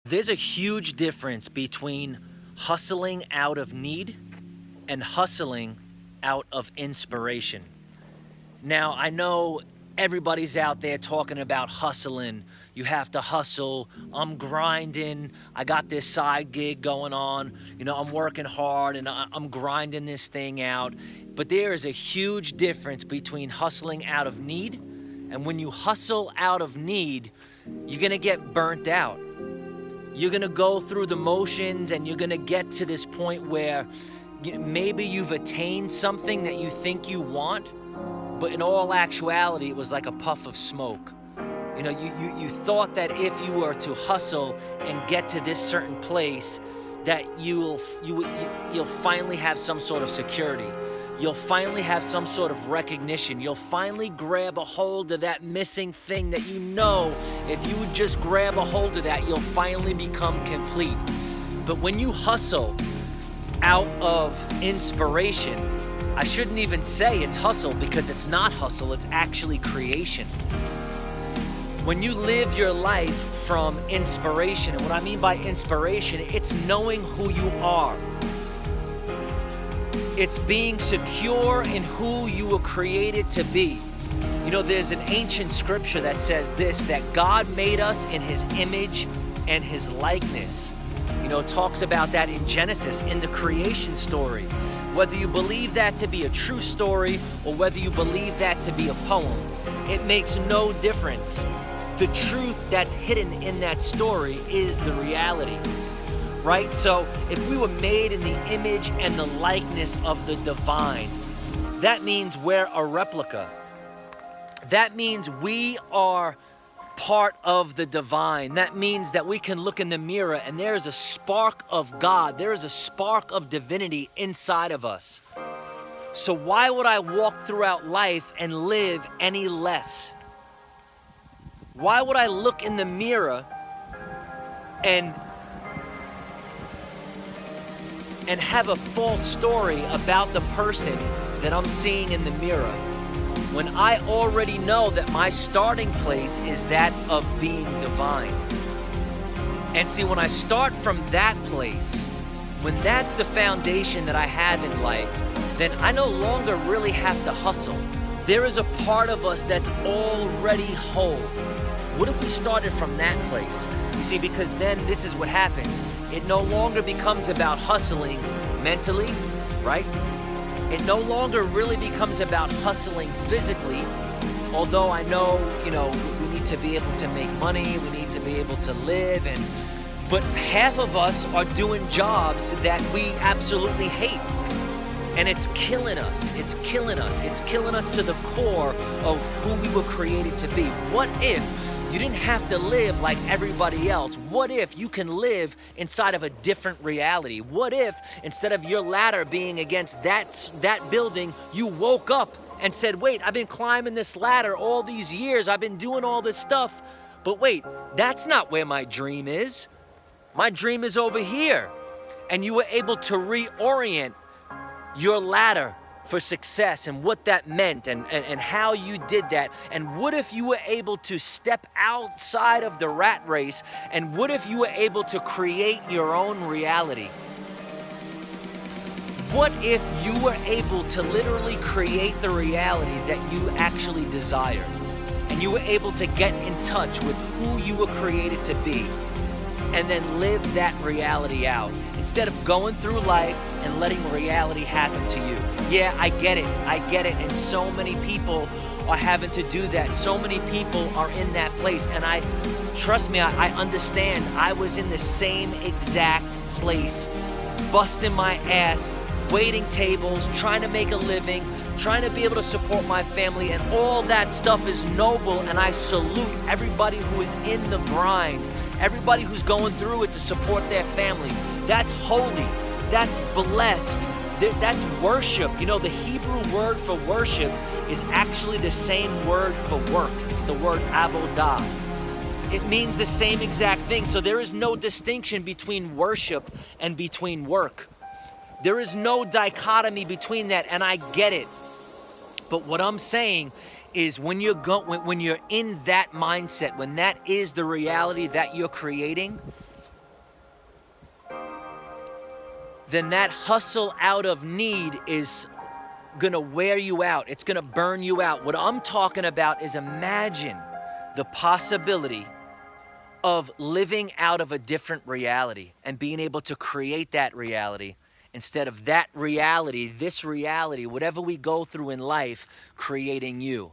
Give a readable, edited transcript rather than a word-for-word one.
There's a huge difference between hustling out of need and hustling out of inspiration. Now, I know everybody's out there talking about hustling. You have to hustle. I'm grinding. I got this side gig going on. I'm working hard and I'm grinding this thing out. But there is a huge difference between hustling out of need, and when you hustle out of need, you're gonna get burnt out. You're gonna go through the motions and you're gonna get to this point where maybe you've attained something that you think you want, but in all actuality, it was like a puff of smoke. You thought that if you were to hustle and get to this certain place, that you'll finally have some sort of security. You'll finally have some sort of recognition. You'll finally grab a hold of that missing thing that if you would just grab a hold of that, you'll finally become complete. But when you hustle out of inspiration, I shouldn't even say it's hustle, because it's not hustle, it's actually creation. When you live your life from inspiration, and what I mean by inspiration, it's knowing who you are. It's being secure in who you were created to be. There's an ancient scripture that says this, that God made us in his image and his likeness. It talks about that in Genesis, in the creation story. Whether you believe that to be a true story or whether you believe that to be a poem, it makes no difference. The truth that's hidden in that story is the reality, right? So if we were made in the image and the likeness of the divine, that means we're a replica. That means we are part of the divine. That means that we can look in the mirror and there is a spark of God. There is a spark of divinity inside of us. So why would I walk throughout life and live any less? Why would I look in the mirror and have a false story about the person that I'm seeing in the mirror, when I already know that my starting place is that of being divine? And see, when I start from that place, when that's the foundation that I have in life, then I no longer really have to hustle. There is a part of us that's already whole. What if we started from that place? You see, because then this is what happens. It no longer becomes about hustling mentally, right? It no longer really becomes about hustling physically, although I know, we need to be able to make money, we need to be able to live, but half of us are doing jobs that we absolutely hate. And it's killing us. It's killing us. It's killing us to the core of who we were created to be. What if you didn't have to live like everybody else? What if you can live inside of a different reality? What if instead of your ladder being against that building, you woke up and said, wait, I've been climbing this ladder all these years. I've been doing all this stuff. But wait, that's not where my dream is. My dream is over here. And you were able to reorient your ladder for success and what that meant and how you did that. And what if you were able to step outside of the rat race, and what if you were able to create your own reality? What if you were able to literally create the reality that you actually desire, and you were able to get in touch with who you were created to be, and then live that reality out, instead of going through life and letting reality happen to you? Yeah, I get it, and so many people are having to do that. So many people are in that place, and trust me, I understand. I was in the same exact place, busting my ass, waiting tables, trying to make a living, trying to be able to support my family, and all that stuff is noble, and I salute everybody who is in the grind, everybody who's going through it to support their family. That's holy, that's blessed, that's worship. The Hebrew word for worship is actually the same word for work. It's the word avodah. It means the same exact thing. So there is no distinction between worship and between work. There is no dichotomy between that, and I get it. But what I'm saying is when you're in that mindset, when that is the reality that you're creating, then that hustle out of need is gonna wear you out. It's gonna burn you out. What I'm talking about is imagine the possibility of living out of a different reality and being able to create that reality instead of that reality, this reality, whatever we go through in life, creating you.